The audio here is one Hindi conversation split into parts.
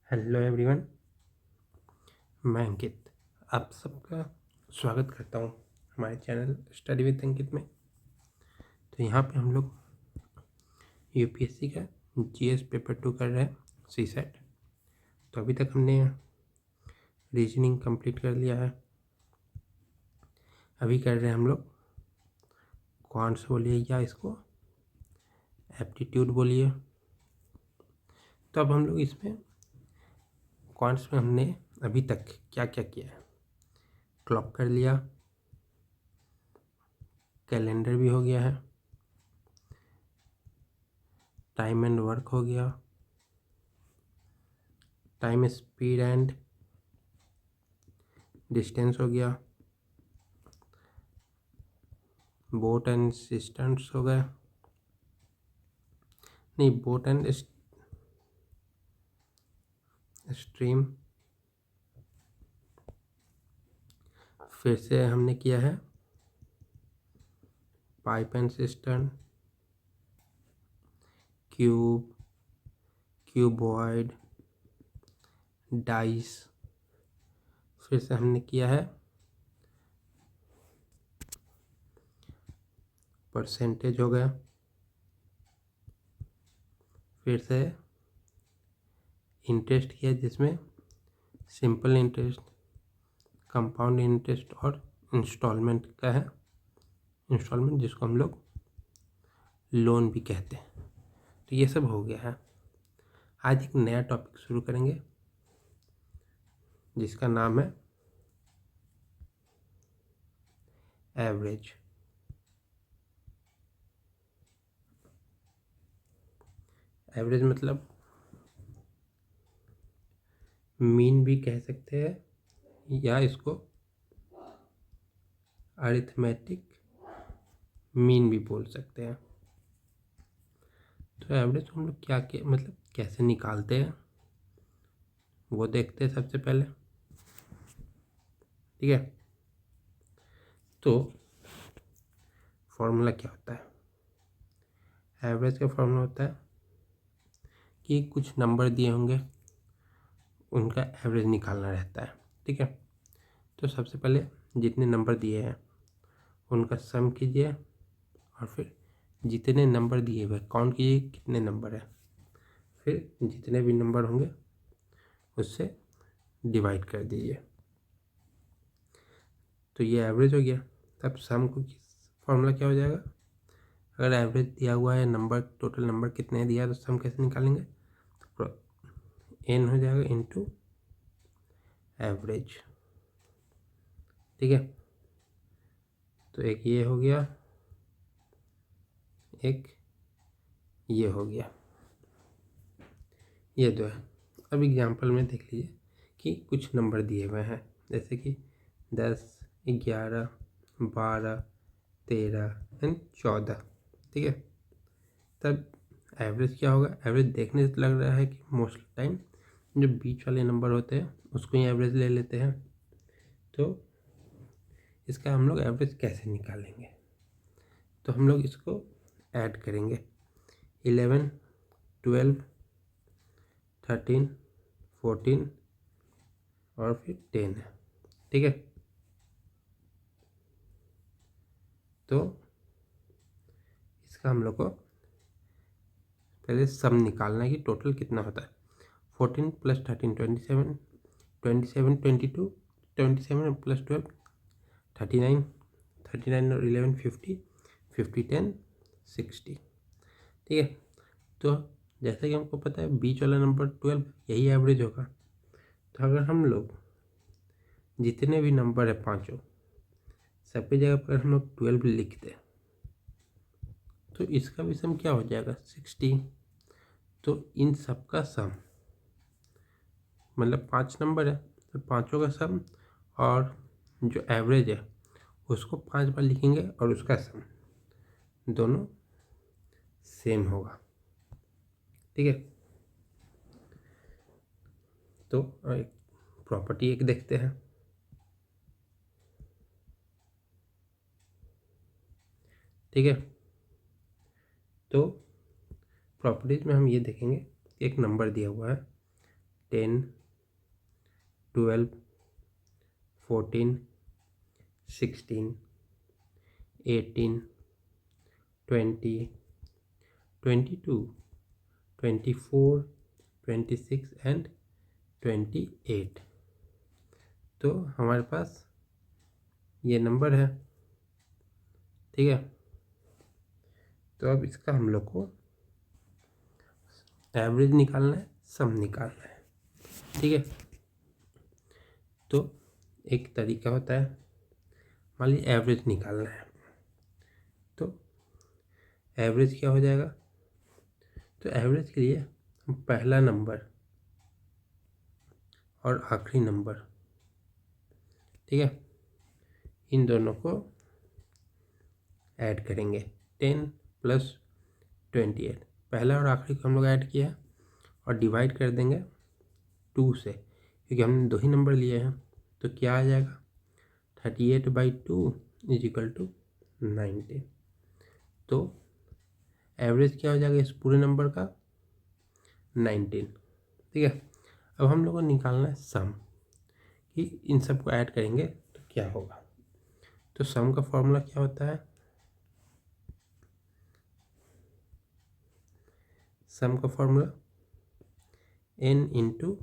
हेलो एवरीवन, मैं अंकित आप सबका स्वागत करता हूँ हमारे चैनल स्टडी विद अंकित में। तो यहाँ पे हम लोग यूपीएससी का जीएस पेपर 2 कर रहे हैं, सी सेट। तो अभी तक हमने रीजनिंग कंप्लीट कर लिया है। अभी कर रहे हैं हम लोग क्वांट्स बोलिए या इसको एप्टीट्यूड बोलिए। तो अब हम लोग इसमें क्वांट्स में हमने अभी तक क्या क्या किया है। क्लॉक कर लिया, कैलेंडर भी हो गया है, टाइम एंड वर्क हो गया, टाइम स्पीड एंड डिस्टेंस हो गया, बोट एंड सिस्टेंट्स हो गए, नहीं बोट एंड स्ट्रीम। फिर से हमने किया है pipe and cistern, cube, cuboid, dice. फिर से हमने किया है परसेंटेज हो गया। फिर से इंटरेस्ट किया जिसमें सिंपल इंटरेस्ट, कंपाउंड इंटरेस्ट और इंस्टॉलमेंट का है। इंस्टॉलमेंट जिसको हम लोग लोन भी कहते हैं। तो ये सब हो गया है। आज एक नया टॉपिक शुरू करेंगे जिसका नाम है एवरेज। एवरेज मतलब मीन भी कह सकते हैं या इसको अरिथमेटिक मीन भी बोल सकते हैं। तो एवरेज हम लोग क्या मतलब कैसे निकालते हैं वो देखते हैं सबसे पहले, ठीक है। तो फॉर्मूला क्या होता है? एवरेज का फॉर्मूला होता है कि कुछ नंबर दिए होंगे, उनका एवरेज निकालना रहता है, ठीक है। तो सबसे पहले जितने नंबर दिए हैं उनका सम कीजिए और फिर जितने नंबर दिए हुए काउंट कीजिए कितने नंबर है, फिर जितने भी नंबर होंगे उससे डिवाइड कर दीजिए। तो ये एवरेज हो गया। तब सम को फॉर्मूला क्या हो जाएगा? अगर एवरेज दिया हुआ है, नंबर टोटल नंबर कितने दिया है तो सम कैसे निकालेंगे? तो एन हो जाएगा इनटू एवरेज, ठीक है। तो एक ये हो गया, एक ये हो गया, ये दो है। अब एग्जांपल में देख लीजिए कि कुछ नंबर दिए हुए हैं जैसे कि 10, 11, 12, 13 एंड 14, ठीक है। तब एवरेज क्या होगा? एवरेज देखने से लग रहा है कि मोस्ट टाइम जो बीच वाले नंबर होते हैं उसको ही एवरेज ले लेते हैं। तो इसका हम लोग एवरेज कैसे निकालेंगे? तो हम लोग इसको ऐड करेंगे 11, 12, 13, 14 और फिर 10 है, ठीक है। तो इसका हम लोग को पहले सम निकालना है कि टोटल कितना होता है। 14 + 13 27, 27 22, 27 + 12 39, 39 और 11 50, 50 10 60, ठीक है। तो जैसा कि हमको पता है बीच वाला नंबर 12 यही एवरेज होगा। तो अगर हम लोग जितने भी नंबर है पांचों सबकी जगह पर हम लोग 12 लिख दें तो इसका भी सम क्या हो जाएगा? 60। तो इन सब का सम मतलब 5 नंबर है तो पांचों का सम और जो एवरेज है उसको 5 बार लिखेंगे और उसका सम दोनों सेम होगा, ठीक है। तो एक प्रॉपर्टी एक देखते हैं, ठीक है। तो प्रॉपर्टीज में हम ये देखेंगे एक नंबर दिया हुआ है 10, 12, 14, 16, 18, 20, 22, 24, 26 एंड 28। तो हमारे पास ये नंबर है, ठीक है। तो अब इसका हम लोग को एवरेज निकालना है, सम निकालना है, ठीक है। तो एक तरीका होता है, मान लीजिए एवरेज निकालना है, तो एवरेज क्या हो जाएगा। तो एवरेज के लिए हम पहला नंबर और आखिरी नंबर, ठीक है, इन दोनों को ऐड करेंगे। 10 + 28, पहला और आखिरी को हम लोग ऐड किया और डिवाइड कर देंगे 2 से, क्योंकि हमने 2 ही नंबर लिए हैं। तो क्या आ जाएगा, 38/2 = 19। तो एवरेज क्या हो जाएगा इस पूरे नंबर का, 19, ठीक है। अब हम लोग को निकालना है सम, कि इन सब को ऐड करेंगे तो क्या होगा। तो सम का फॉर्मूला क्या होता है, सम का फॉर्मूला n ×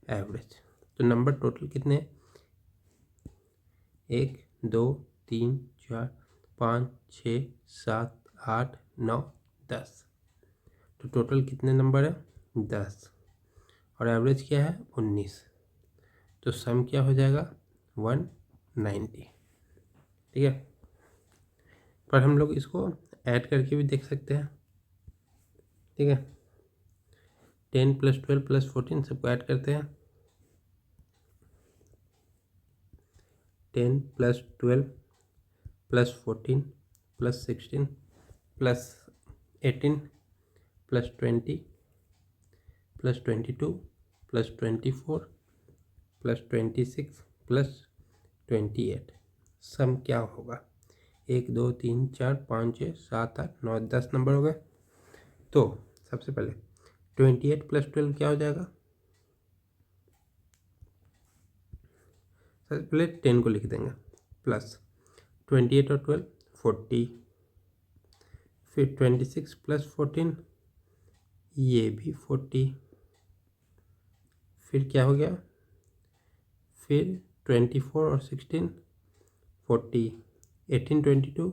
एवरेज। तो नंबर टोटल कितने हैं, 1, 2, 3, 4, 5, 6, 7, 8, 9, 10। तो टोटल कितने नंबर है, 10, और एवरेज क्या है, 19। तो सम क्या हो जाएगा, 190, ठीक है। पर हम लोग इसको ऐड करके भी देख सकते हैं, ठीक है। 10 + 12 + 14 सबको ऐड करते हैं। 10 + 12 + 14 + 16 + 18 + 20 + 22 + 24 + 26 + 28। सम क्या होगा, 1, 2, 3, 4, 5, 6, 7, 8, 9, 10 नंबर हो गए। तो सबसे पहले 28 + 12 क्या हो जाएगा, सबसे पहले 10 को लिख देंगे, प्लस 28 और 12 40, फिर 26 + 14 ये भी 40, फिर क्या हो गया, फिर 24 और 16 40, 18, 22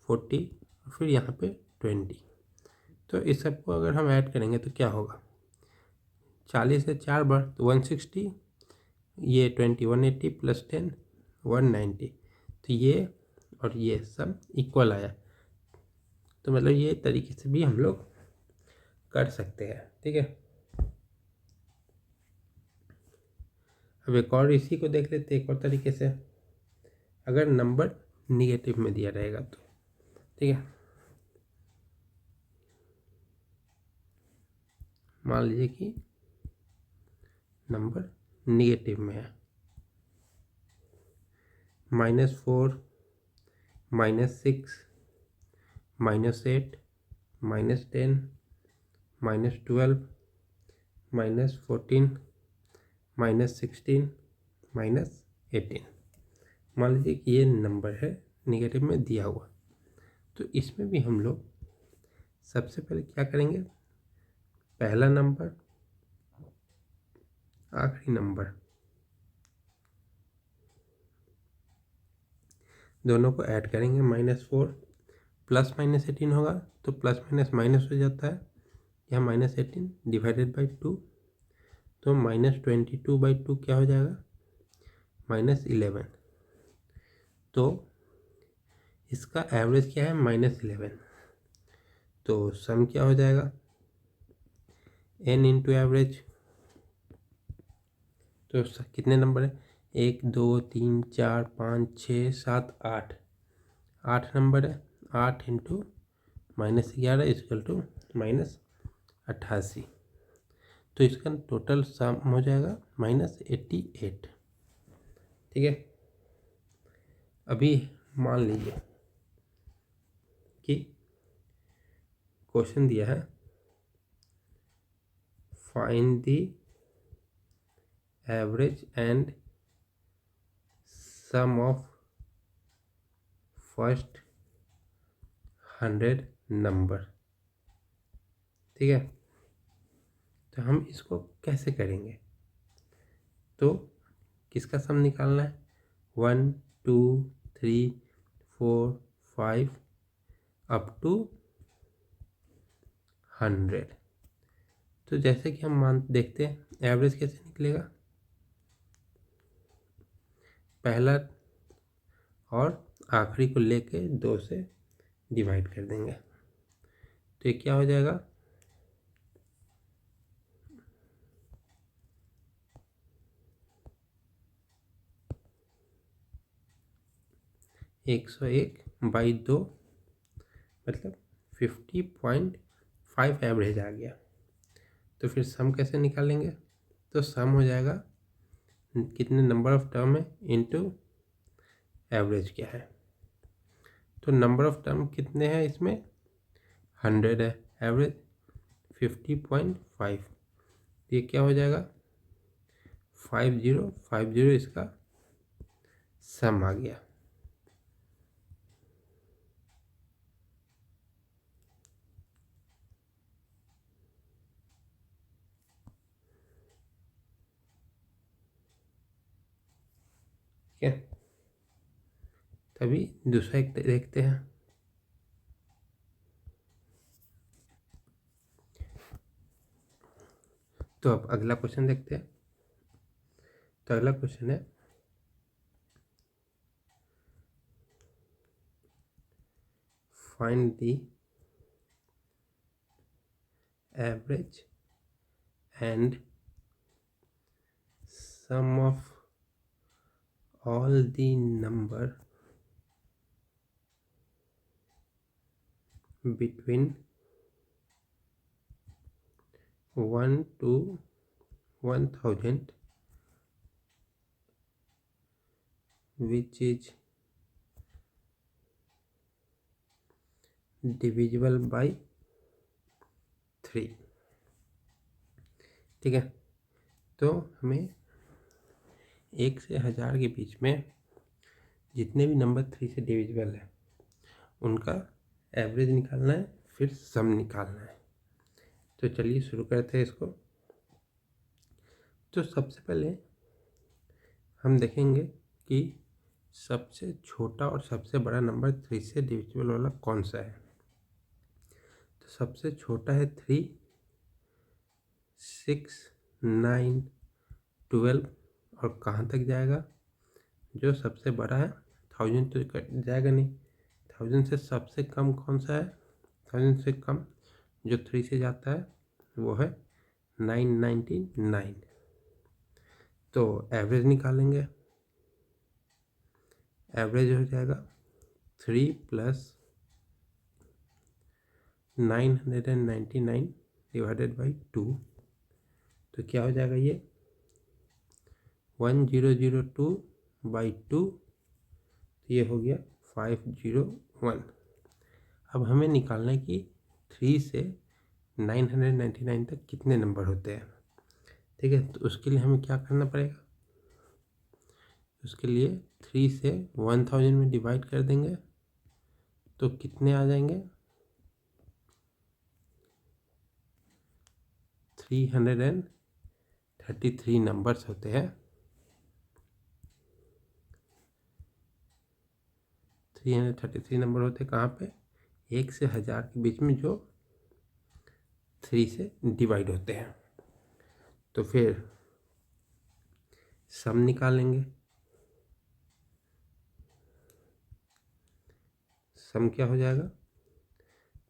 40, और फिर यहाँ पे 20। तो इस सब को अगर हम ऐड करेंगे तो क्या होगा, 40 से 4 बार तो 160, ये 20 180 + 10 190। तो ये और ये सब इक्वल आया। तो मतलब ये तरीके से भी हम लोग कर सकते हैं, ठीक है। अब एक और इसी को देख लेते हैं एक और तरीके से, अगर नंबर निगेटिव में दिया रहेगा तो, ठीक है। मान लीजिए कि नंबर निगेटिव में है, -4, -6, -8, -10, -12, -14, -16, -18। मान लीजिए कि ये नंबर है निगेटिव में दिया हुआ। तो इसमें भी हम लोग सबसे पहले क्या करेंगे, पहला नंबर आखिरी नंबर दोनों को ऐड करेंगे। -4 + -18 होगा तो प्लस माइनस माइनस हो जाता है, यहाँ -18 / 2, तो -22/2 क्या हो जाएगा, -11। तो इसका एवरेज क्या है, -11। तो सम क्या हो जाएगा, n × एवरेज। तो कितने नंबर है, 1, 2, 3, 4, 5, 6, 7, 8, 8 नंबर है। 8 × -11 = -88। तो इसका टोटल सम हो जाएगा -88, ठीक है। अभी मान लीजिए कि क्वेश्चन दिया है find the average and sum of first 100 number. ठीक है, तो हम इसको कैसे करेंगे? तो किसका सम निकालना है? 1 2 3 4 5 अप टू 100। तो जैसे कि हम देखते हैं एवरेज कैसे निकलेगा। पहला और आखिरी को लेके 2 से डिवाइड कर देंगे, तो ये क्या हो जाएगा? 101/2 मतलब 50.5 एवरेज आ गया। तो फिर सम कैसे निकालेंगे? तो सम हो जाएगा कितने नंबर ऑफ टर्म है इनटू एवरेज क्या है। तो नंबर ऑफ टर्म कितने हैं इसमें? 100 है, एवरेज 50.5। ये क्या हो जाएगा? 5050 इसका सम आ गया। ठीक है, तभी दूसरा एक देखते हैं। तो अब अगला क्वेश्चन देखते हैं। तो अगला क्वेश्चन है find the average and sum of all the number between 1 to 1000 which is divisible by 3। ठीक है, तो हमें 1 से 1000 के बीच में जितने भी नंबर 3 से डिविजिबल है उनका एवरेज निकालना है, फिर सम निकालना है। तो चलिए शुरू करते हैं इसको। तो सबसे पहले हम देखेंगे कि सबसे छोटा और सबसे बड़ा नंबर 3 से डिविजिबल वाला कौन सा है। तो सबसे छोटा है 3, 6, 9, 12 और कहाँ तक जाएगा? जो सबसे बड़ा है 1000 तो जाएगा नहीं। 1000 से सबसे कम कौन सा है? 1000 से कम जो 3 से जाता है वो है 999। तो एवरेज निकालेंगे। एवरेज हो जाएगा 3 + 999 डिवाइडेड बाई 2। तो क्या हो जाएगा? ये 1002/2। तो ये हो गया 501। अब हमें निकालना है कि 3 से 999 तक कितने नंबर होते हैं। ठीक है, तो उसके लिए हमें क्या करना पड़ेगा? उसके लिए 3 से 1000 में डिवाइड कर देंगे तो कितने आ जाएंगे? 333 नंबर्स होते हैं। 333 नंबर होते हैं कहाँ पे? 1 से 1000 के बीच में जो 3 से डिवाइड होते हैं। तो फिर सम निकालेंगे। सम क्या हो जाएगा?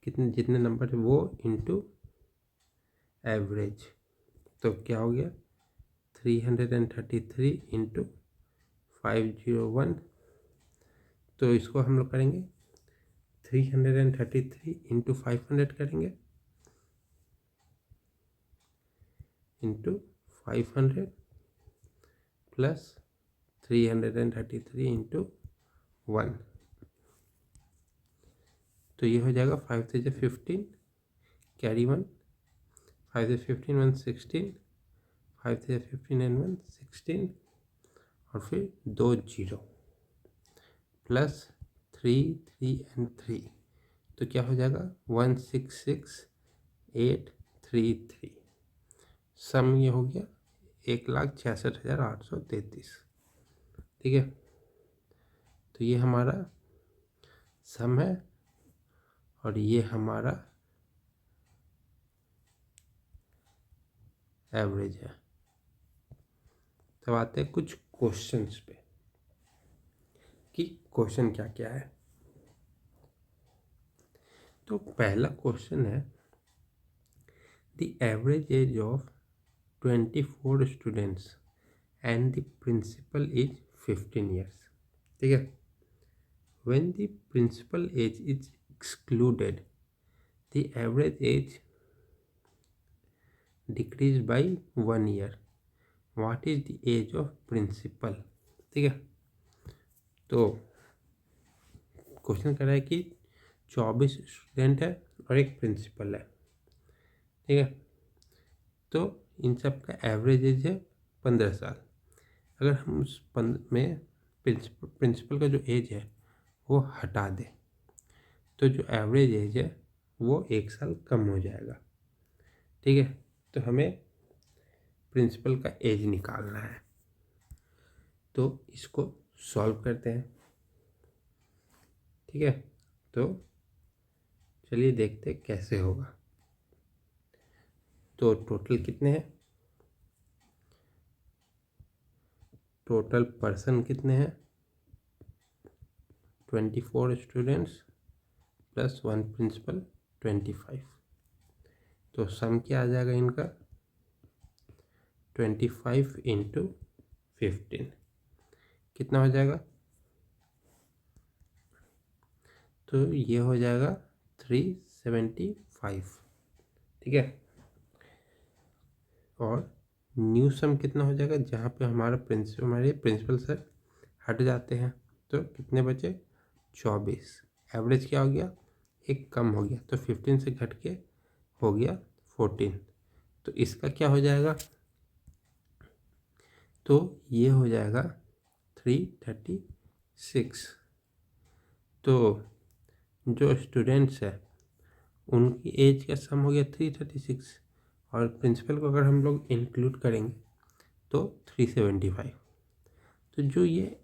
कितने जितने नंबर है वो इनटू एवरेज। तो क्या हो गया? 333 इंटू 501। तो इसको हम लोग करेंगे 333 इंटू 500 करेंगे इंटू 500 प्लस 333 इंटू 1। तो ये हो जाएगा 5 से 15 कैरी 1 5 से 15 1 16, 5 से 15 एंड 1 16, और फिर 2 जीरो प्लस 3 3 एंड 3, तो क्या हो जाएगा 166833। सम ये हो गया 1,66,833। ठीक है, तो ये हमारा सम है और ये हमारा एवरेज है। तब आते हैं कुछ क्वेश्चंस पे कि क्वेश्चन क्या क्या है। तो पहला क्वेश्चन है the average age of 24 students and the principal is 15 years. ठीक है, when the principal age is excluded, the average age decreased by 1 year. What is the age of principal? ठीक है, तो क्वेश्चन कर रहा है कि 24 स्टूडेंट है और एक प्रिंसिपल है। ठीक है, तो इन सब का एवरेज एज है 15 साल। अगर हम उस में प्रिंसिपल का जो एज है वो हटा दें तो जो एवरेज एज है वो 1 साल कम हो जाएगा। ठीक है, तो हमें प्रिंसिपल का एज निकालना है, तो इसको सॉल्व करते हैं। ठीक है, तो चलिए देखते हैं कैसे होगा। तो टोटल कितने हैं, टोटल पर्सन कितने हैं, 24 स्टूडेंट्स प्लस 1 प्रिंसिपल 25। तो सम क्या आ जाएगा इनका 25 इंटू 15 कितना हो जाएगा, तो ये हो जाएगा 375। ठीक है, और न्यू सम कितना हो जाएगा, जहाँ पे हमारे प्रिंसिपल सर हट जाते हैं तो कितने बचे 24। एवरेज क्या हो गया, एक कम हो गया तो 15 से घट के हो गया 14। तो इसका क्या हो जाएगा, तो ये हो जाएगा 336। तो जो स्टूडेंट्स है उनकी एज का सम हो गया 336 और प्रिंसिपल को अगर हम लोग इंक्लूड करेंगे तो 375। तो जो ये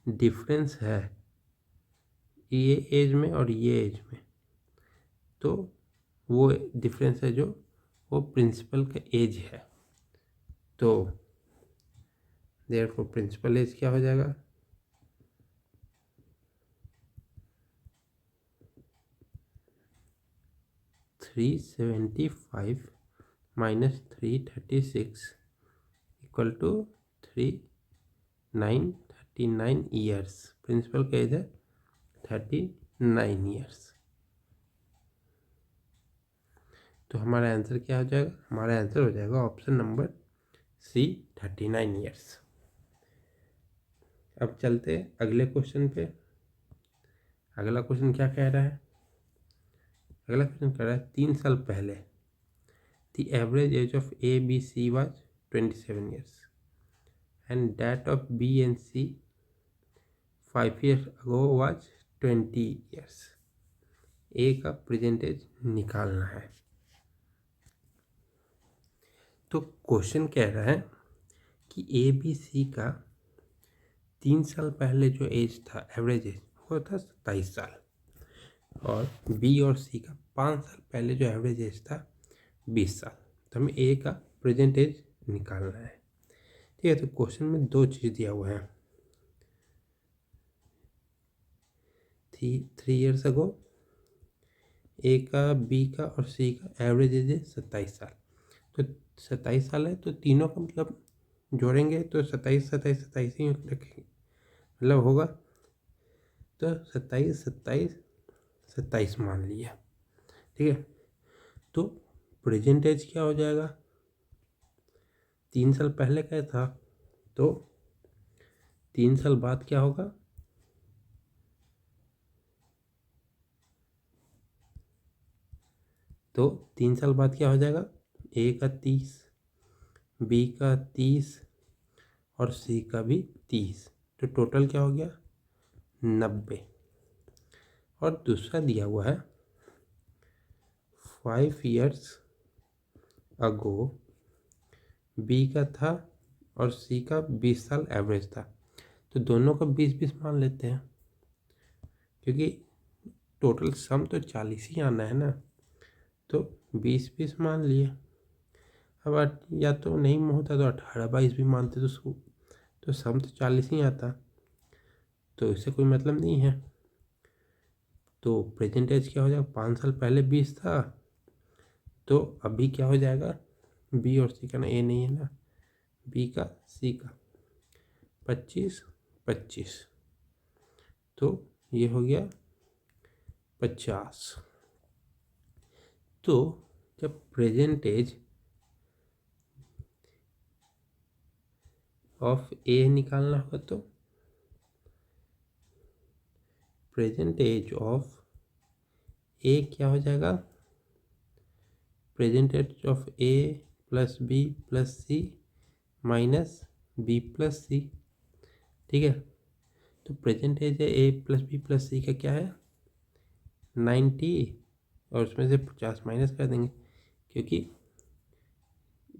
डिफरेंस है ये एज में और ये एज में, तो वो डिफरेंस है जो वो प्रिंसिपल का एज है। तो देयरफॉर प्रिंसिपल एज क्या हो जाएगा, -375 -336 इक्वल टू 3939 ईयर्स। प्रिंसिपल का एज है 39 ईयर्स। तो हमारा आंसर क्या हो जाएगा, हमारा आंसर हो जाएगा ऑप्शन नंबर सी 39 ईयर्स। अब चलते अगले क्वेश्चन पे। अगला क्वेश्चन क्या कह रहा है, अगला क्वेश्चन कह रहा है 3 साल पहले the average age of A B C was 27 years and that of B and C 5 years ago was 20 years. A का प्रेजेंटेज निकालना है। तो क्वेश्चन कह रहा है कि ए बी सी का 3 साल पहले जो एज था एवरेज एज वो था 27 साल और बी और सी का 5 साल पहले जो एवरेज एज था 20 साल। तो हमें ए का प्रेजेंट एज निकालना है। ठीक है, तो क्वेश्चन में 2 चीज़ दिया हुआ है, 3 years अगो ए का बी का और सी का एवरेज एज है 27 साल। तो 27 साल है तो तीनों का मतलब जोड़ेंगे तो 27 27 27 ही रखेंगे, मतलब होगा तो 27 27 27 मान लिया। ठीक है, तो प्रेजेंट एज क्या हो जाएगा, 3 साल पहले क्या था तो 3 साल बाद क्या होगा, तो 3 साल बाद क्या हो जाएगा, ए का 30, बी का 30 और सी का भी 30, तो टोटल क्या हो गया 90। और दूसरा दिया हुआ है 5 years अगो बी का था और सी का 20 साल एवरेज था, तो दोनों का 20-20 मान लेते हैं, क्योंकि टोटल सम तो 40 ही आना है ना, तो 20-20 मान लिए। अब या तो नहीं होता तो 18-22 भी मानते, तो सम तो 40 ही आता, तो इससे कोई मतलब नहीं है। तो प्रेजेंट एज क्या हो जाएगा, 5 साल पहले 20 था, तो अभी क्या हो जाएगा, बी और सी का ना, ए नहीं है ना, बी का सी का 25-25, तो ये हो गया 50। तो जब प्रेजेंट एज ऑफ ए निकालना होगा, तो प्रेजेंट एज ऑफ ए क्या हो जाएगा, present age of A plus B plus C minus B plus C, ठीक है। तो प्रेजेंट एज है A plus B plus C का क्या है 90, और उसमें से 50 माइनस कर देंगे, क्योंकि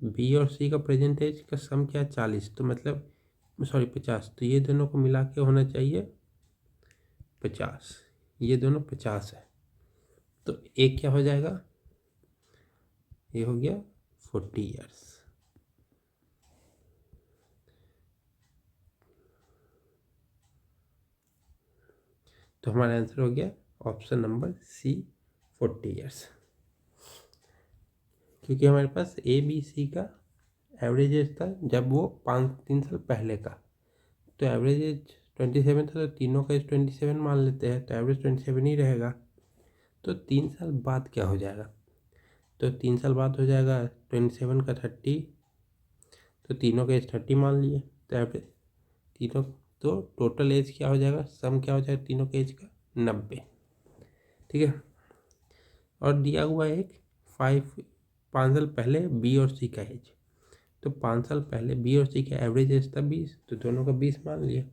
बी और सी का प्रेजेंट एज का सम क्या है 40, तो मतलब सॉरी 50, तो ये दोनों को मिला के होना चाहिए 50, ये दोनों 50 है, तो एक क्या हो जाएगा, ये हो गया 40 years। तो हमारा आंसर हो गया ऑप्शन नंबर सी 40 years, क्योंकि हमारे पास ए बी सी का एवरेज एज था जब वो 3 साल पहले का, तो एवरेज एज 27 था, तो तीनों का एज 27 मान लेते हैं, तो एवरेज 27 ही रहेगा। तो 3 साल बाद क्या हो जाएगा, तो 3 साल बाद हो जाएगा 27 का 30, तो तीनों का एज 30 मान लिए, तो एवरेज तीनों, तो टोटल एज क्या हो जाएगा, सम क्या हो जाएगा तीनों के एज का 90, ठीक है। और दिया हुआ है एक 5 साल पहले बी और सी का एज, तो 5 साल पहले बी और सी का एवरेज एज था 20, तो दोनों का 20 मान लिए।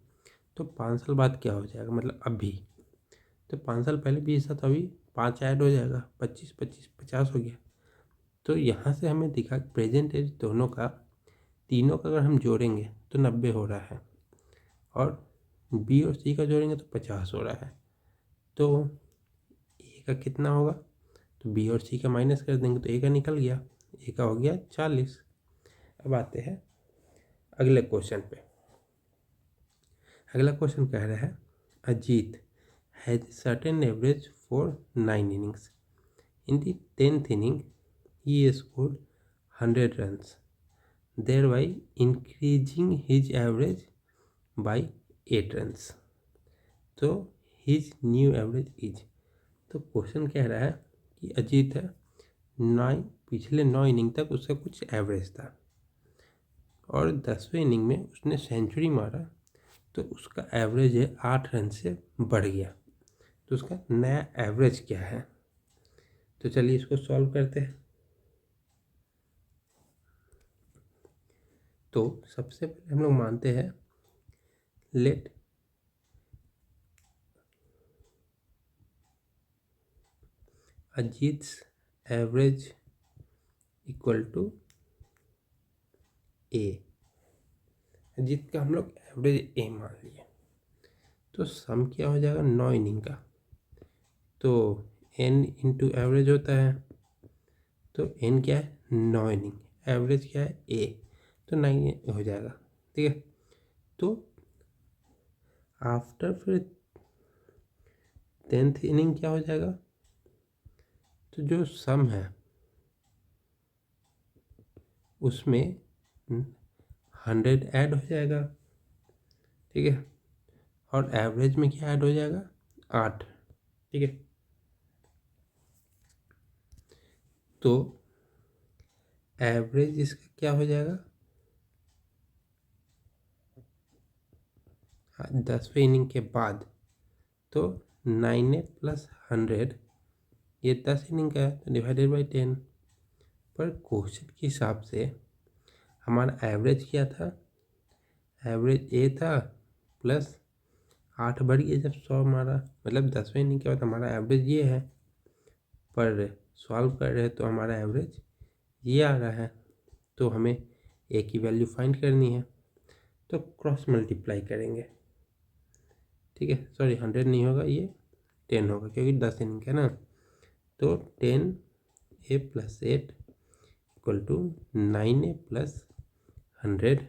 तो 5 साल बाद क्या हो जाएगा, मतलब अभी, तो 5 साल पहले 20 था, तो अभी 5 ऐड हो जाएगा, 25-25 50 हो गया। तो यहाँ से हमें दिखा प्रेजेंट एज दोनों का, तीनों का अगर हम जोड़ेंगे तो 90 हो रहा है, और बी और सी का जोड़ेंगे तो 50 हो रहा है। तो ए का कितना होगा, तो बी और सी का माइनस कर देंगे तो ए का निकल गया, ए का हो गया 40। अब आते हैं अगले क्वेश्चन पे। अगला क्वेश्चन कह रहा है Ajit has certain average for 9 innings। In the 10th inning he scored 100 runs, thereby increasing his average by 8 runs। तो his new average is, तो क्वेश्चन कह रहा है कि अजीत है 9, पिछले 9 इनिंग तक उसका कुछ एवरेज था, और 10वें इनिंग में उसने सेंचुरी मारा, तो उसका एवरेज है 8 रन से बढ़ गया, तो उसका नया एवरेज क्या है। तो चलिए इसको सॉल्व करते हैं। तो सबसे पहले हम लोग मानते हैं लेट अजीत्स एवरेज इक्वल टू ए, अजीत का हम लोग एवरेज ए मान लिए, तो सम क्या हो जाएगा 9 इनिंग का, तो एन इंटू एवरेज होता है, तो एन क्या है 9 इनिंग, एवरेज क्या है ए, तो 9 हो जाएगा, ठीक है। तो आफ्टर फिर 10th इनिंग क्या हो जाएगा, तो जो सम है उसमें 100 ऐड हो जाएगा, ठीक है, और एवरेज में क्या ऐड हो जाएगा 8, ठीक है। तो एवरेज इसका क्या हो जाएगा, 10वें इनिंग के बाद, तो 9 प्लस 100 ये 10 इनिंग का है तो डिवाइडेड बाई 10। पर क्वेश्चन के हिसाब से हमारा एवरेज क्या था, एवरेज ए था प्लस 8 बढ़ गया जब 100 मारा, मतलब 10वें इनिंग के बाद हमारा एवरेज ये है। पर सॉल्व कर रहे हैं तो हमारा एवरेज ये आ रहा है, तो हमें ए की वैल्यू फाइंड करनी है। तो क्रॉस मल्टीप्लाई करेंगे, ठीक है, सॉरी 100 नहीं होगा, ये 10 होगा क्योंकि 10 इनिंग है ना। तो 10a + 8 = 9a + 100।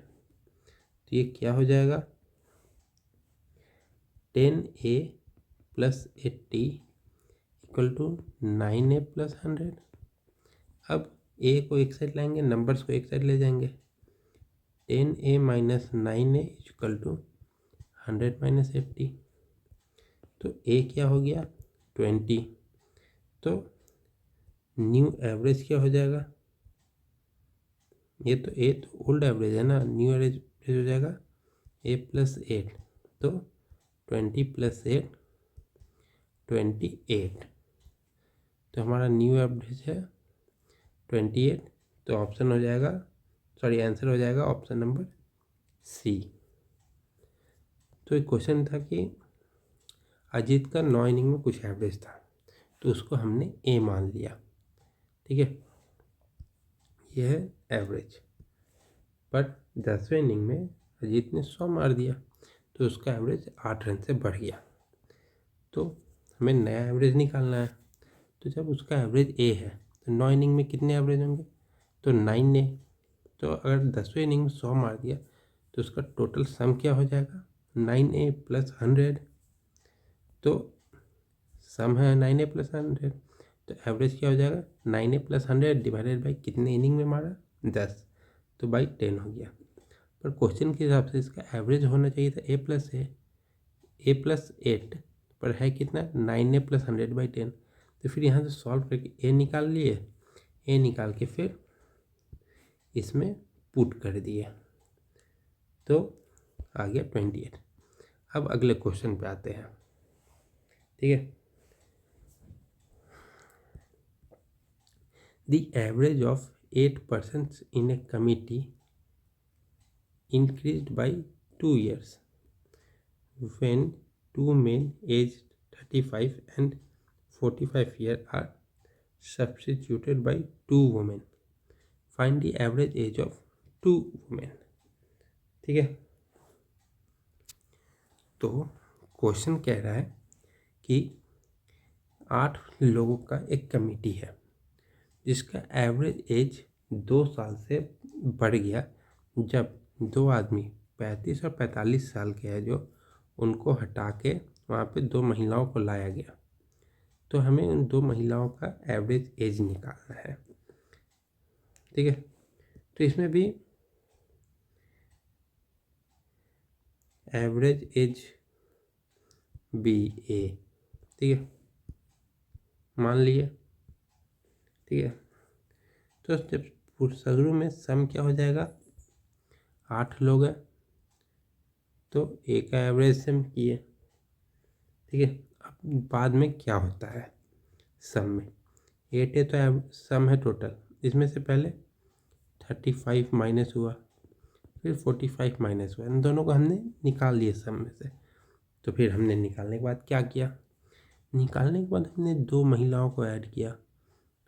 तो ये क्या हो जाएगा, 10a + 80 = 9a + 100। अब a को एक साइड लाएंगे, नंबर्स को एक साइड ले जाएंगे। 10a - 9a = 100 - 80। तो a क्या हो गया 20। तो न्यू एवरेज क्या हो जाएगा, ये तो a तो ओल्ड एवरेज है ना, न्यू एवरेज हो जाएगा a + 8। तो 20 + 8 28। तो हमारा न्यू एवरेज है 28। तो ऑप्शन हो जाएगा, सॉरी आंसर हो जाएगा ऑप्शन नंबर सी। तो एक क्वेश्चन था कि अजीत का 9 इनिंग में कुछ एवरेज था, तो उसको हमने ए मान लिया, ठीक है, यह है एवरेज। पर 10वें इनिंग में अजीत ने 100 मार दिया तो उसका एवरेज 8 रन से बढ़ गया। तो हमें नया एवरेज निकालना है। तो जब उसका एवरेज ए है तो 9 इनिंग में कितने एवरेज होंगे, तो 9 ए। तो अगर 10वें इनिंग में 100 मार दिया तो उसका टोटल सम क्या हो जाएगा, 9a + 100। तो सम है 9a + 100, तो एवरेज क्या हो जाएगा 9a + 100 डिवाइडेड बाई कितने इनिंग में मारा, 10, तो बाई 10 हो गया। पर क्वेश्चन के हिसाब से इसका एवरेज होना चाहिए था a + 8, पर है कितना 9a + 100 बाई 10। तो फिर यहाँ से सॉल्व करके a निकाल लिए, a निकाल के फिर इसमें पुट कर दिए तो आ गया 28। अब अगले क्वेश्चन पे आते हैं, ठीक है। The average of 8 persons in A committee increased by 2 years when 2 men aged 35 and 45 years are substituted by 2 women. Find the average age of 2 women, ठीक है। तो क्वेश्चन कह रहा है कि 8 लोगों का एक कमेटी है जिसका एवरेज एज 2 साल से बढ़ गया जब 2 आदमी 35 और 45 साल के हैं जो उनको हटा के वहाँ पे 2 महिलाओं को लाया गया। तो हमें उन 2 महिलाओं का एवरेज एज निकालना है, ठीक है। तो इसमें भी एवरेज एज BA, ठीक है, मान लिए, ठीक है। तो जब शुरू में सम क्या हो जाएगा, 8 लोग हैं तो ए का एवरेज सम किए, ठीक है। अब बाद में क्या होता है सम में, 8 है तो सम है टोटल, इसमें से पहले 35 माइनस हुआ, फिर 45 माइनस हुआ, इन दोनों को हमने निकाल लिए सम में से। तो फिर हमने निकालने के बाद क्या किया, निकालने के बाद हमने 2 महिलाओं को ऐड किया,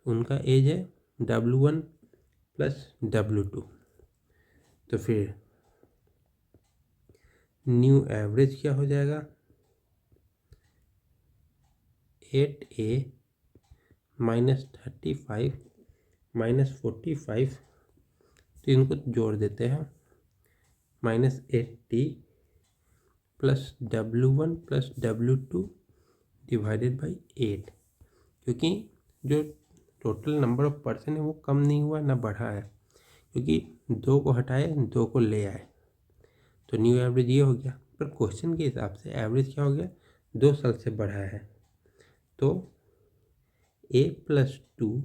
उनका एज है W1 + W2। तो फिर न्यू एवरेज क्या हो जाएगा, 8a - 35 - 45, तो इनको जोड़ देते हैं, -80 + W1 + W2 डिवाइडेड बाई 8, क्योंकि जो टोटल नंबर ऑफ पर्सन है वो कम नहीं हुआ ना बढ़ा है, क्योंकि 2 को हटाए 2 को ले आए, तो न्यू एवरेज ये हो गया। पर क्वेश्चन के हिसाब से एवरेज क्या हो गया, 2 साल से बढ़ा है। तो a + 2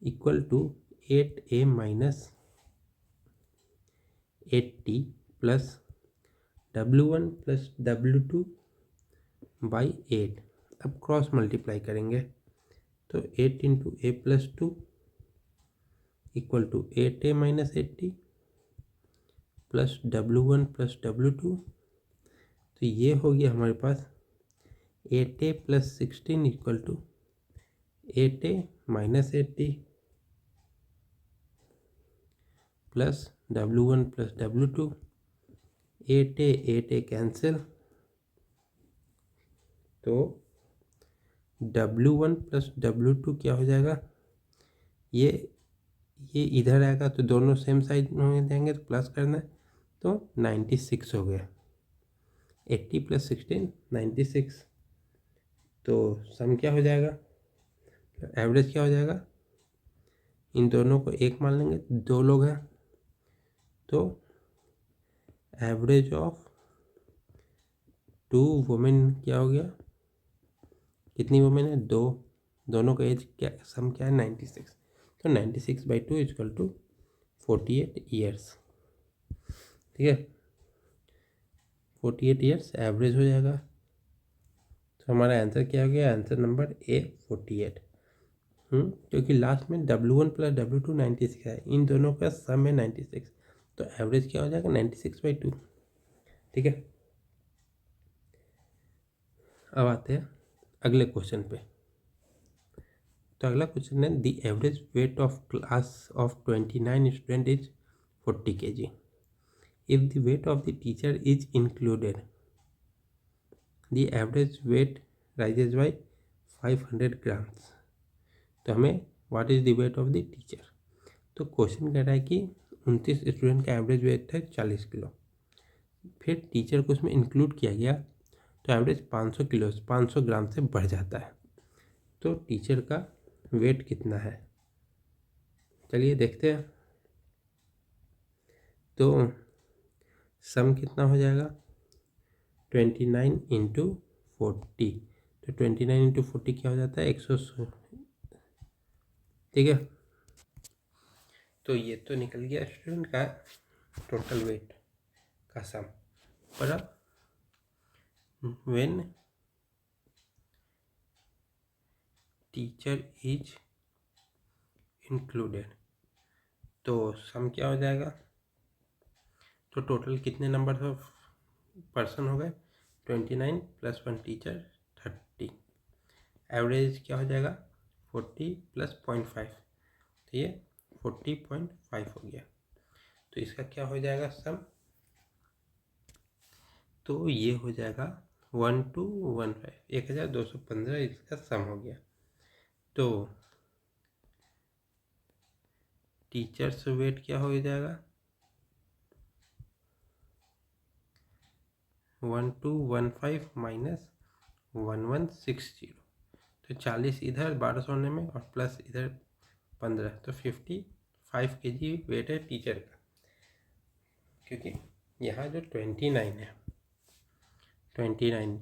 = 8a - 80 + W1 + W2 by 8। अब क्रॉस मल्टीप्लाई करेंगे तो 8 into A plus 2 equal to 8a minus 80 plus W1 plus W2। तो ये हो गया हमारे पास 8a plus 16 equal to 8a minus 80 plus W1 plus W2। 8a cancel, तो W1 प्लस W2 क्या हो जाएगा, ये इधर आएगा तो दोनों सेम साइड में जाएंगे तो प्लस करना है, तो 96 हो गया। 80 प्लस 16 96। तो सम क्या हो जाएगा, एवरेज क्या हो जाएगा, इन दोनों को एक मान लेंगे, 2 लोग हैं तो एवरेज ऑफ 2 वुमेन क्या हो गया, कितनी वुमेन है, 2, दोनों का एज क्या, सम क्या है 96। तो 96/2 इक्वल टू 48 ईयर्स। ठीक है, 48 ईयर्स एवरेज हो जाएगा। तो हमारा आंसर क्या हो गया, आंसर नंबर ए 48। क्योंकि लास्ट में W1 प्लस W2 96 है, इन दोनों का सम है 96, तो एवरेज क्या हो जाएगा 96/2। ठीक है, अब आते हैं अगले क्वेश्चन पे। तो अगला क्वेश्चन है the average weight of class of 29 student is 40 kg। If the weight of the teacher is included the average weight rises by 500 grams. तो हमें what is the weight of the teacher. तो क्वेश्चन कह रहा है कि 29 स्टूडेंट का एवरेज वेट है 40 किलो, फिर टीचर को उसमें इंक्लूड किया गया तो एवरेज 500 किलो 500 ग्राम से बढ़ जाता है। तो टीचर का वेट कितना है, चलिए देखते हैं। तो सम कितना हो जाएगा, 29 इंटू 40। तो 29 इंटू 40 क्या हो जाता है 116। ठीक है, तो ये तो निकल गया स्टूडेंट का टोटल वेट का सम। पर अब व्हेन टीचर इज इंक्लूडेड, तो सम क्या हो जाएगा, तो टोटल कितने नंबर ऑफ पर्सन हो गए, 29 प्लस 1 टीचर 30। एवरेज क्या हो जाएगा 40 प्लस 0.5, तो ये 40.5 हो गया। तो इसका क्या हो जाएगा सम, तो ये हो जाएगा 1215 1215 इसका सम हो गया। तो टीचर्स वेट क्या हो जाएगा 1215 माइनस 1160। तो 40 इधर 1200 होने में और प्लस इधर 15, तो 55 kg वेट है टीचर का। क्योंकि यहाँ जो 29 है, 29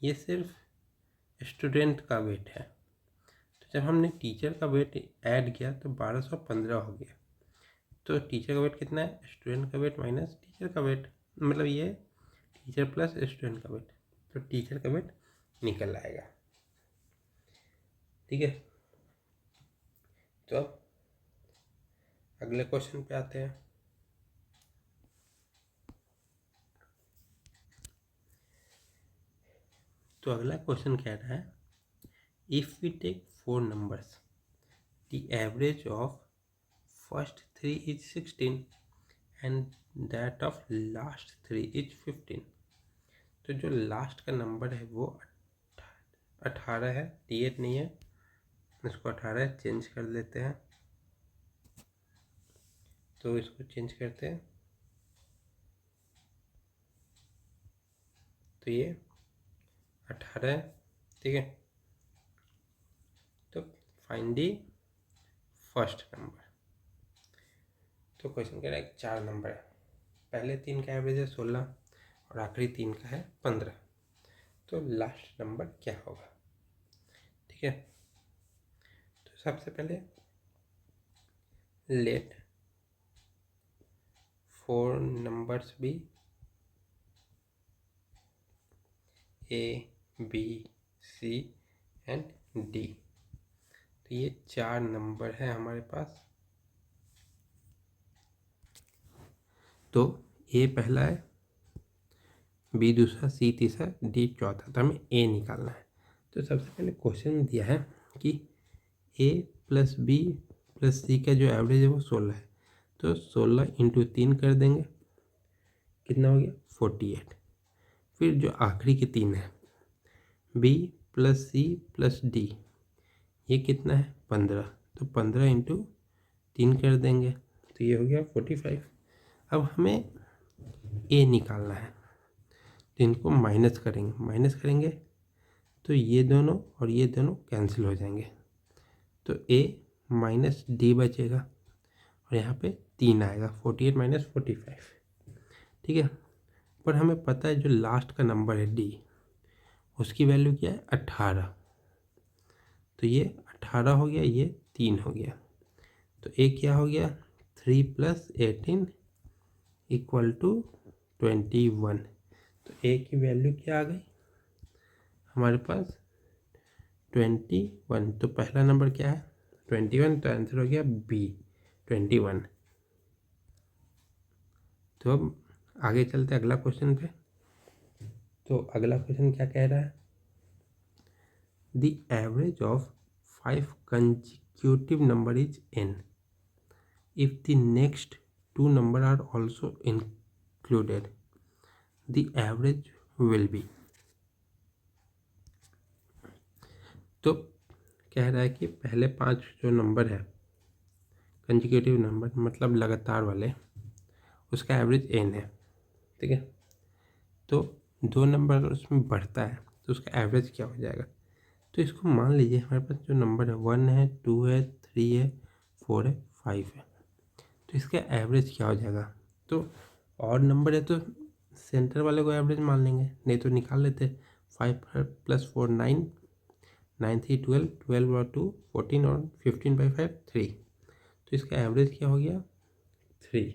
ये सिर्फ स्टूडेंट का वेट है। तो जब हमने टीचर का वेट ऐड किया तो 1215 हो गया। तो टीचर का वेट कितना है, स्टूडेंट का वेट माइनस टीचर का वेट, मतलब ये टीचर प्लस स्टूडेंट का वेट, तो टीचर का वेट निकल आएगा। ठीक है, तो अब अगले क्वेश्चन पे आते हैं। तो अगला क्वेश्चन कह रहा है if we take 4 numbers the average of first 3 is 16 and that of last 3 is 15। तो जो लास्ट का नंबर है वो 18 है, 38 नहीं है, इसको 18 चेंज कर लेते हैं। तो इसको चेंज करते हैं, तो ये 18 है। ठीक है, तो फाइंड दी फर्स्ट नंबर। तो क्वेश्चन कह रहा है 4 नंबर है, पहले 3 का एवरेज है 16 और आखिरी 3 का है 15। तो लास्ट नंबर क्या होगा। ठीक है, तो सबसे पहले let 4 numbers be A B C and D. तो ये 4 नंबर है हमारे पास। तो ए पहला है, बी दूसरा, सी तीसरा, डी चौथा। तो हमें ए निकालना है। तो सबसे पहले क्वेश्चन में दिया है कि ए प्लस बी प्लस सी का जो एवरेज है वो 16 है। तो 16 इंटू 3 कर देंगे, कितना हो गया 48। फिर जो आखिरी के 3 है, B plus C plus D, ये कितना है 15। तो 15 इंटू 3 कर देंगे, तो ये हो गया 45। अब हमें ए निकालना है, तो इनको माइनस करेंगे तो ये दोनों और ये दोनों कैंसिल हो जाएंगे। तो ए माइनस डी बचेगा और यहाँ पे 3 आएगा, 48 माइनस 45। ठीक है। पर हमें पता है जो लास्ट का नंबर है डी, उसकी वैल्यू क्या है 18। तो ये 18 हो गया, ये 3 हो गया। तो ए क्या हो गया 3 + 18 इक्वल टू 21। तो ए की वैल्यू क्या आ गई हमारे पास 21। तो पहला नंबर क्या है 21, तो आंसर हो गया बी 21। तो अब आगे चलते अगला क्वेश्चन पे। तो अगला क्वेश्चन क्या कह रहा है, the average of 5 consecutive number is n if the next 2 number are also included, the average will be। तो कह रहा है कि पहले 5 जो नंबर है कंजिक्यूटिव नंबर, मतलब लगातार वाले, उसका एवरेज n है। ठीक है। तो 2 नंबर अगर उसमें बढ़ता है तो उसका एवरेज क्या हो जाएगा। तो इसको मान लीजिए हमारे पास जो नंबर है 1 है, 2 है, 3 है, 4 है, 5 है। तो इसका एवरेज क्या हो जाएगा। तो और नंबर है तो सेंटर वाले को एवरेज मान लेंगे, नहीं तो निकाल लेते। 5 + 4 9, 9 3 12, 12 और 2 14 और 15/5 3। तो इसका एवरेज क्या हो गया 3।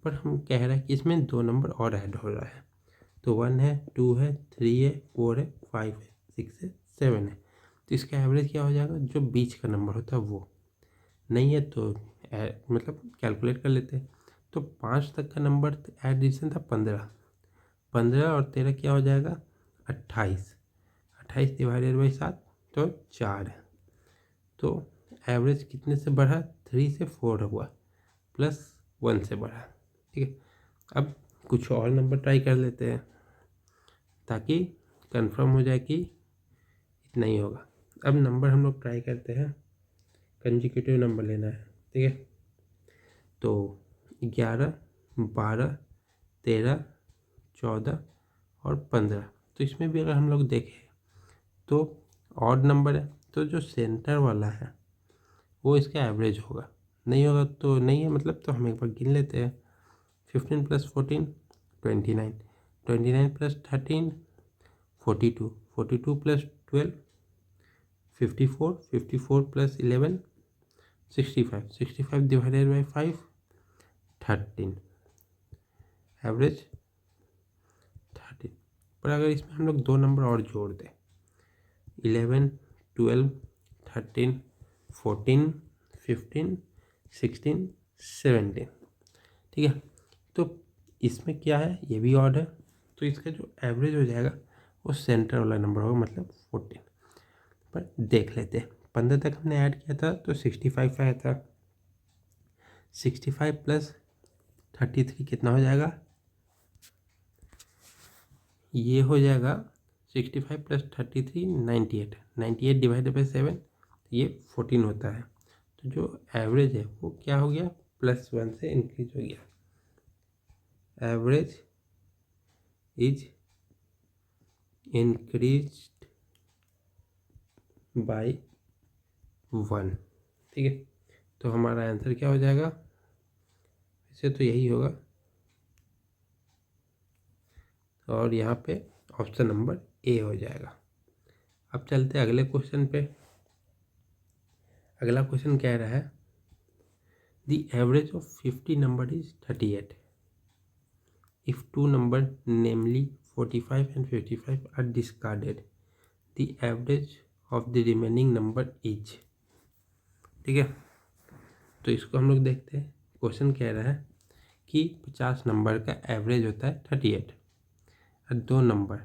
पर हम कह रहे हैं कि इसमें 2 नंबर और ऐड हो रहा है। तो 1 है, 2 है, 3 है, 4 है, 5 है, 6 है, 7 है। तो इसका एवरेज क्या हो जाएगा, जो बीच का नंबर होता है वो। नहीं है तो मतलब कैलकुलेट कर लेते हैं। तो 5 तक का नंबर एडिशन था 15, 15 और 13 क्या हो जाएगा 28, 28 डिवाइडेड बाई 7 तो 4 है। तो एवरेज कितने से बढ़ा 3 से 4 हुआ, +1 से बढ़ा। ठीक है। अब कुछ और नंबर ट्राई कर लेते हैं ताकि कंफर्म हो जाए कि इतना ही होगा। अब नंबर हम लोग ट्राई करते हैं, कंजिक्यूटिव नंबर लेना है। ठीक है। तो 11, 12, 13, 14 और 15। तो इसमें भी अगर हम लोग देखें तो ऑड नंबर है, तो जो सेंटर वाला है वो इसका एवरेज होगा। नहीं होगा तो नहीं है, मतलब तो हम एक बार गिन लेते हैं। 15 + 14 29, 29 + 13 42, 42 + 12 54, 54 + 11 65, 65 डिवाइडेड बाई 5 13, एवरेज 13। पर अगर इसमें हम लोग 2 नंबर और जोड़ दें 11, 12, 13, 14, 15, 16, 17। ठीक है। तो इसमें क्या है, ये भी ऑड है, तो इसका जो एवरेज हो जाएगा वो सेंटर वाला नंबर होगा, मतलब 14। पर देख लेते हैं, 15 तक हमने ऐड किया था तो 65 आया था। 65 + 33 कितना हो जाएगा, ये हो जाएगा 65 + 33 98, 98 डिवाइडेड बाई 7 ये 14 होता है। तो जो एवरेज है वो क्या हो गया +1 से इंक्रीज हो गया। Average is increased by 1। ठीक है। तो हमारा आंसर क्या हो जाएगा, वैसे तो यही होगा, और यहाँ पे ऑप्शन नंबर ए हो जाएगा। अब चलते हैं अगले क्वेश्चन पे। अगला क्वेश्चन कह रहा है the average of 50 number is 38 if 2 number namely 45 and 55 are discarded, the average of the remaining number is. ठीक है, तो इसको हम लोग देखते हैं। क्वेश्चन कह रहा है कि 50 नंबर का एवरेज होता है 38 और दो नंबर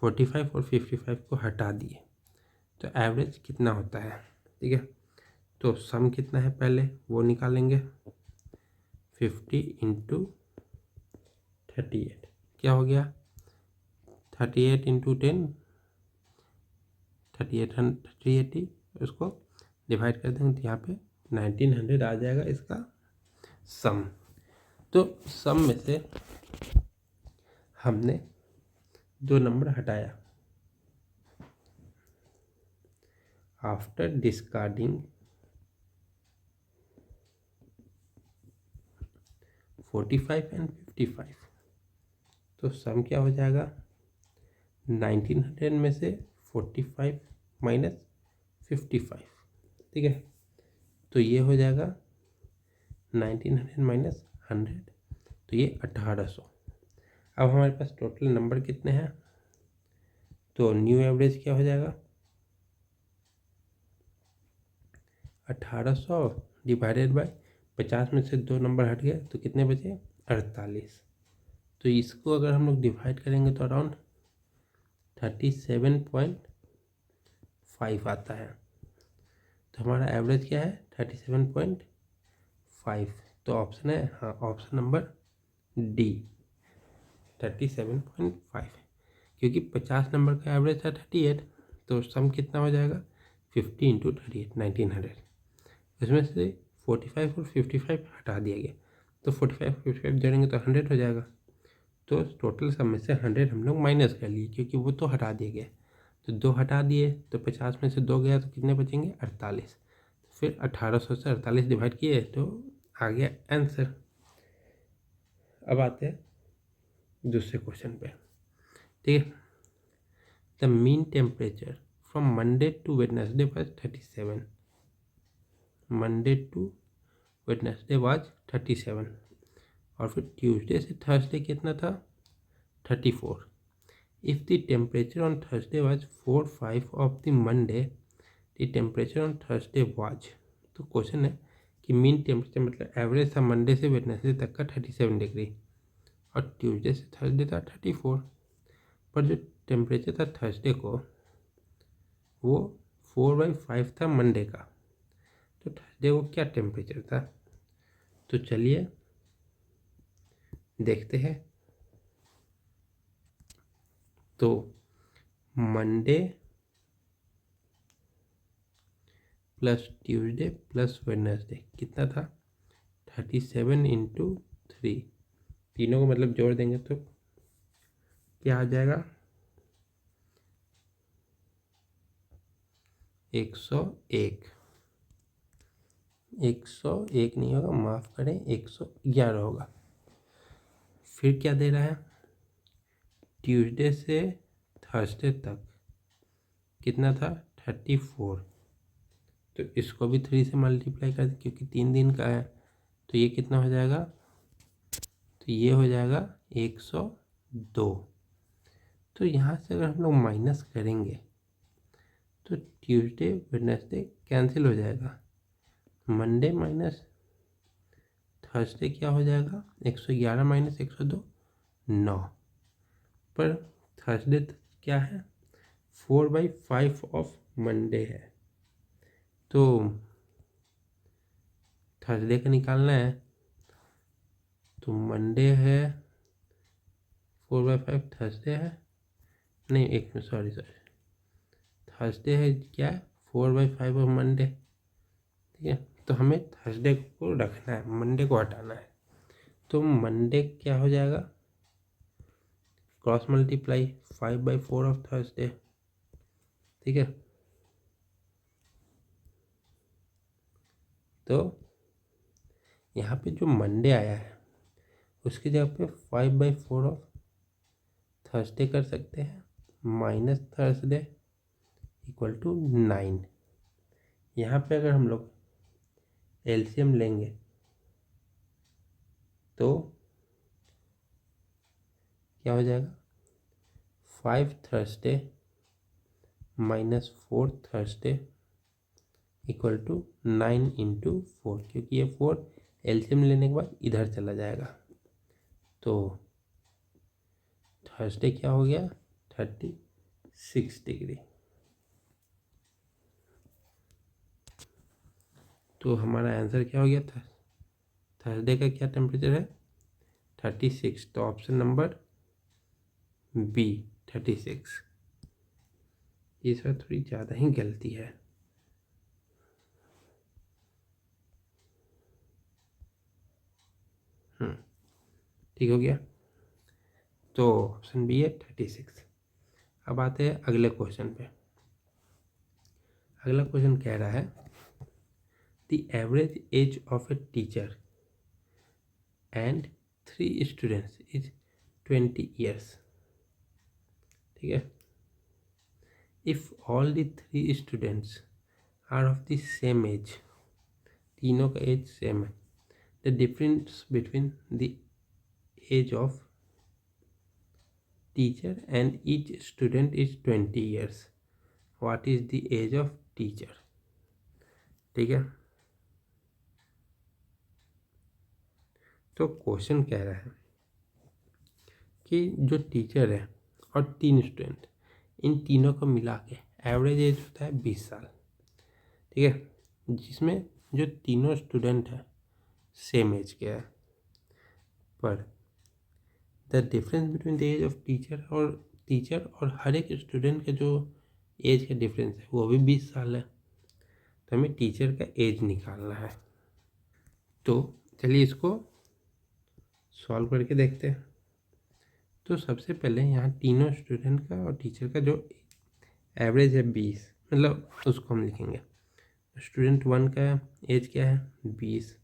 45 और 55 को हटा दिए तो एवरेज कितना होता है। ठीक है, तो सम कितना है पहले वो निकालेंगे। 50 इंटू 38 क्या हो गया, 38 इंटू 10 380, उसको डिवाइड कर देंगे तो यहाँ पे 1900 आ जाएगा इसका सम। तो सम में से हमने दो नंबर हटाया। आफ्टर डिस्कार्डिंग 45 एंड 55 तो सम क्या हो जाएगा, 1900 में से 45 माइनस 55। ठीक है, तो ये हो जाएगा 1900 माइनस 100 तो ये 1800। अब हमारे पास टोटल नंबर कितने हैं, तो न्यू एवरेज क्या हो जाएगा 1800 डिवाइडेड बाय 50 में से दो नंबर हट गए तो कितने बचे 48। तो इसको अगर हम लोग डिवाइड करेंगे तो अराउंड 37.5 आता है। तो हमारा एवरेज क्या है 37.5। तो ऑप्शन है, हाँ ऑप्शन नंबर डी 37.5, क्योंकि 50 नंबर का एवरेज था 38 तो सम कितना हो जाएगा 50 इंटू 38 1900। इसमें से 45 और 55 हटा दिया गया तो 45 55 जोड़ेंगे तो 100 हो जाएगा। तो टोटल सम में से 100 हम लोग माइनस कर लिए क्योंकि वो तो हटा दिया गया। तो दो हटा दिए तो 50 में से दो गया तो कितने बचेंगे 48। फिर 1800 से 48 डिवाइड किए तो आ गया आंसर। अब आते हैं दूसरे क्वेश्चन पे। ठीक है, the mean temperature from Monday to Wednesday was 37। Monday to Wednesday was 37 और फिर ट्यूसडे से थर्सडे कितना था 34। If the temperature on Thursday was 4/5 of the Monday the temperature on Thursday was. तो क्वेश्चन है कि मीन टेम्परेचर मतलब एवरेज था मंडे से वेडनेसडे तक का 37 डिग्री और ट्यूसडे से थर्सडे था 34। पर जो टेम्परेचर था थर्सडे को वो 4/5 था मंडे का, तो थर्सडे को क्या टेम्परेचर था। तो चलिए देखते हैं। तो Monday plus Tuesday plus Wednesday कितना था 37 इंटू 3, तीनों को मतलब जोड़ देंगे तो क्या आ जाएगा 101। 101 नहीं होगा, माफ़ करें 111 होगा। फिर क्या दे रहा है ट्यूसडे से थर्सडे तक कितना था 34। तो इसको भी 3 से मल्टीप्लाई कर दे क्योंकि 3 दिन का है तो ये कितना हो जाएगा, तो ये हो जाएगा 102। तो यहाँ से अगर हम लोग माइनस करेंगे तो ट्यूसडे वेडनेसडे कैंसिल हो जाएगा, मंडे माइनस थर्सडे क्या हो जाएगा 111 माइनस 102 9। पर थर्सडे क्या है 4/5 ऑफ मंडे है तो थर्सडे का निकालना है। तो मंडे है 4/5, थर्सडे है नहीं एक मिनट सॉरी थर्सडे है क्या 4/5 ऑफ मंडे। ठीक है, तो हमें थर्सडे को रखना है, मंडे को हटाना है। तो मंडे क्या हो जाएगा क्रॉस मल्टीप्लाई 5/4 ऑफ थर्सडे। ठीक है, तो यहाँ पे जो मंडे आया है उसकी जगह पे 5/4 ऑफ थर्सडे कर सकते हैं माइनस थर्सडे इक्वल टू 9। यहाँ पे अगर हम लोग एलसीएम लेंगे तो क्या हो जाएगा 5 थर्सडे -4 थर्सडे इक्वल टू 9 × 4, क्योंकि ये 4 एलसीएम लेने के बाद इधर चला जाएगा। तो थर्सडे क्या हो गया 36 डिग्री। तो हमारा आंसर क्या हो गया था, थर्सडे का क्या टेम्परेचर है 36। तो ऑप्शन नंबर बी 36। इसमें थोड़ी ज़्यादा ही गलती है। ठीक हो गया। तो ऑप्शन बी है 36। अब आते हैं अगले क्वेश्चन पे। अगला क्वेश्चन कह रहा है the average age of a teacher and 3 students is 20 years. ठीक है। If all the 3 students are of the same age, तीनों का एज सेम है, the difference between the age of teacher and each student is 20 years. What is the age of teacher? ठीक है। तो क्वेश्चन कह रहा है कि जो टीचर है और 3 स्टूडेंट, इन तीनों को मिला के एवरेज एज होता है 20 साल। ठीक है, जिसमें जो तीनों स्टूडेंट है सेम एज के है, पर the difference between the age of teacher और हर एक स्टूडेंट के जो एज का डिफरेंस है वो भी 20 साल है। तो हमें टीचर का एज निकालना है। तो चलिए इसको सॉल्व करके देखते हैं। तो सबसे पहले यहाँ तीनों स्टूडेंट का और टीचर का जो एवरेज है 20, मतलब उसको हम लिखेंगे। स्टूडेंट 1 का एज क्या है 20,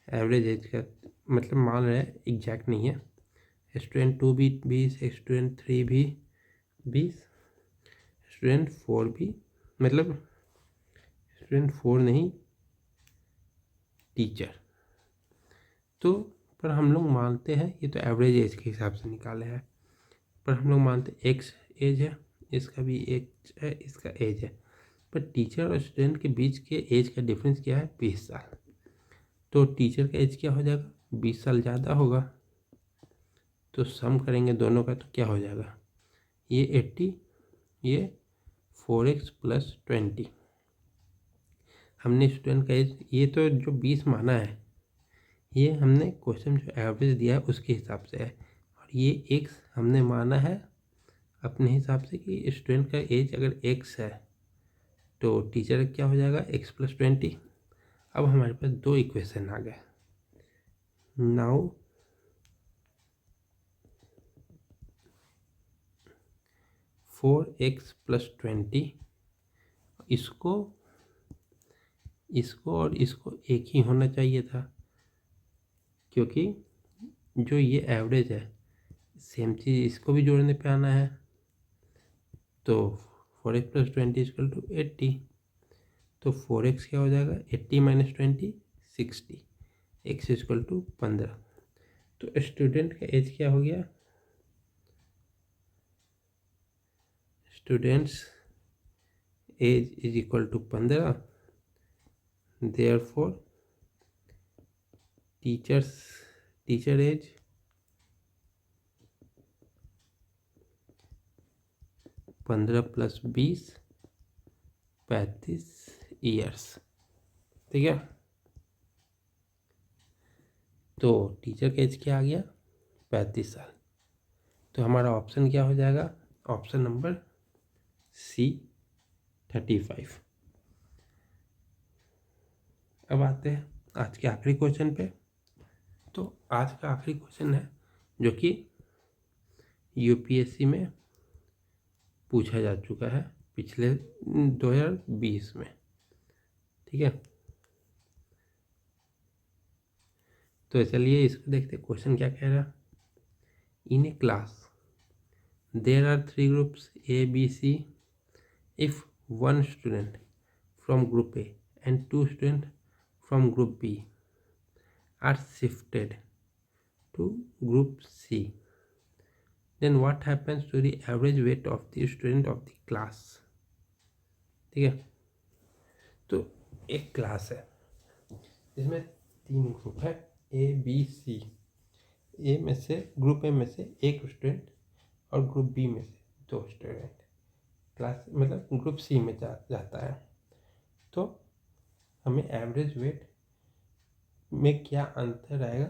एवरेज एज का मतलब मान रहे हैं, एग्जैक्ट नहीं है। स्टूडेंट 2 भी 20, स्टूडेंट 3 भी 20, स्टूडेंट 4 भी, मतलब स्टूडेंट 4 नहीं टीचर। तो पर हम लोग मानते हैं ये तो एवरेज एज के हिसाब से निकाले हैं, पर हम लोग मानते एक्स एज है, इसका भी एज है, इसका एज है, पर टीचर और स्टूडेंट के बीच के एज का डिफरेंस क्या है 20 साल। तो टीचर का एज क्या हो जाएगा 20 साल ज़्यादा होगा। तो सम करेंगे दोनों का तो क्या हो जाएगा, ये 80, ये 4x + 20। हमने स्टूडेंट का एज ये तो जो 20 माना है ये हमने क्वेश्चन जो एवरेज दिया है उसके हिसाब से है, और ये x हमने माना है अपने हिसाब से कि स्टूडेंट का एज अगर x है तो टीचर क्या हो जाएगा x + 20। अब हमारे पास 2 इक्वेशन आ गए। नाउ 4x + 20, इसको और इसको एक ही होना चाहिए था, क्योंकि जो ये एवरेज है सेम चीज़ इसको भी जोड़ने पे आना है। तो 4x + 20 = 80। तो 4x क्या हो जाएगा 80 - 20 60, x = 15। तो स्टूडेंट का एज क्या हो गया, students age = 15। Therefore teacher age 15 + 20 35 years. ठीक है। तो टीचर का एज क्या आ गया 35 साल। तो हमारा ऑप्शन क्या हो जाएगा, ऑप्शन नंबर सी 35। अब आते हैं आज के आखिरी क्वेश्चन पे। तो आज का आखिरी क्वेश्चन है जो कि यूपीएससी में पूछा जा चुका है पिछले 2020 में। ठीक है, तो चलिए इसको देखते क्वेश्चन क्या कह रहा है। In a class there are 3 groups A, B, C. If one student from group A and 2 students from group B are shifted to group C, then what happens to the average weight of the student of the class? ठीक है। तो एक क्लास है जिसमें 3 ग्रुप है ए बी सी। ए में से ग्रुप ए में से 1 स्टूडेंट और ग्रुप बी में से 2 स्टूडेंट क्लास मतलब ग्रुप सी में जाता है। तो हमें एवरेज वेट में क्या अंतर आएगा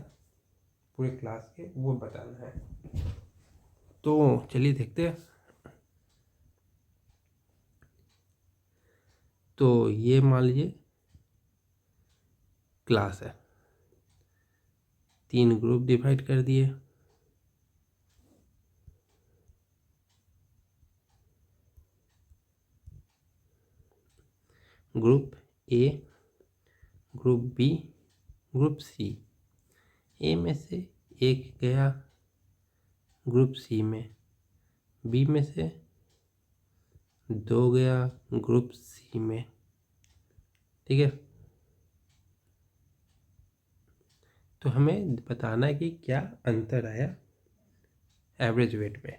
पूरे क्लास के वो बताना है। तो चलिए देखते हैं। तो ये मान लीजिए क्लास है, 3 ग्रुप डिवाइड कर दिए। Group A, group B, group C. A में से 1 गया ग्रुप सी में, बी में से 2 गया ग्रुप सी में, ठीक है। तो हमें बताना है कि क्या अंतर आया एवरेज वेट में।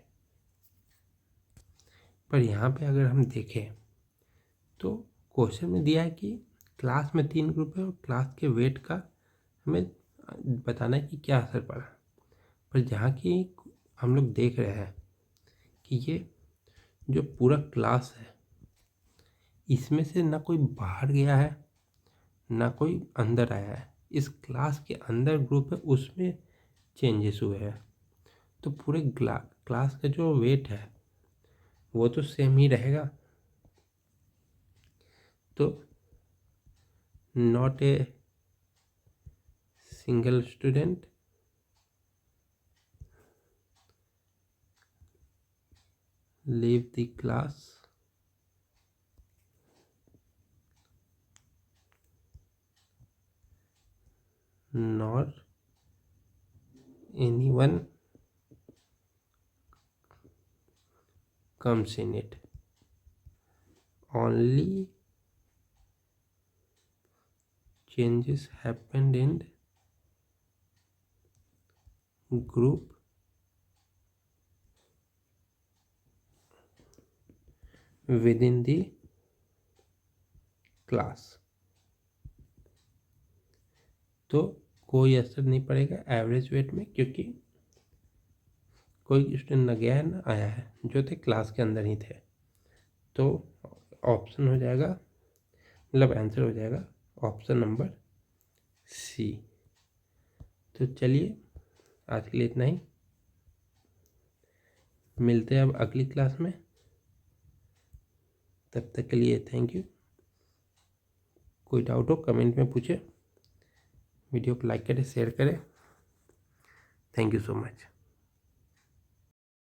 पर यहाँ पे अगर हम देखें तो क्वेश्चन में दिया है कि क्लास में 3 ग्रुप है और क्लास के वेट का हमें बताना है कि क्या असर पड़ा। पर जहाँ की हम लोग देख रहे हैं कि ये जो पूरा क्लास है इसमें से ना कोई बाहर गया है ना कोई अंदर आया है। इस क्लास के अंदर ग्रुप है उसमें चेंजेस हुए हैं। तो पूरे क्लास का जो वेट है वो तो सेम ही रहेगा। तो not a single student leave the class nor anyone comes in it. Only changes happened in group within the class। तो कोई असर नहीं पड़ेगा एवरेज वेट में क्योंकि कोई स्टूडेंट न गया है ना आया है, जो थे क्लास के अंदर ही थे। तो ऑप्शन हो जाएगा मतलब आंसर हो जाएगा ऑप्शन नंबर सी। तो चलिए आज के लिए इतना ही, मिलते हैं अब अगली क्लास में। तब तक के लिए थैंक यू। कोई डाउट हो कमेंट में पूछे, वीडियो को लाइक करें, शेयर करें। Thank you so much.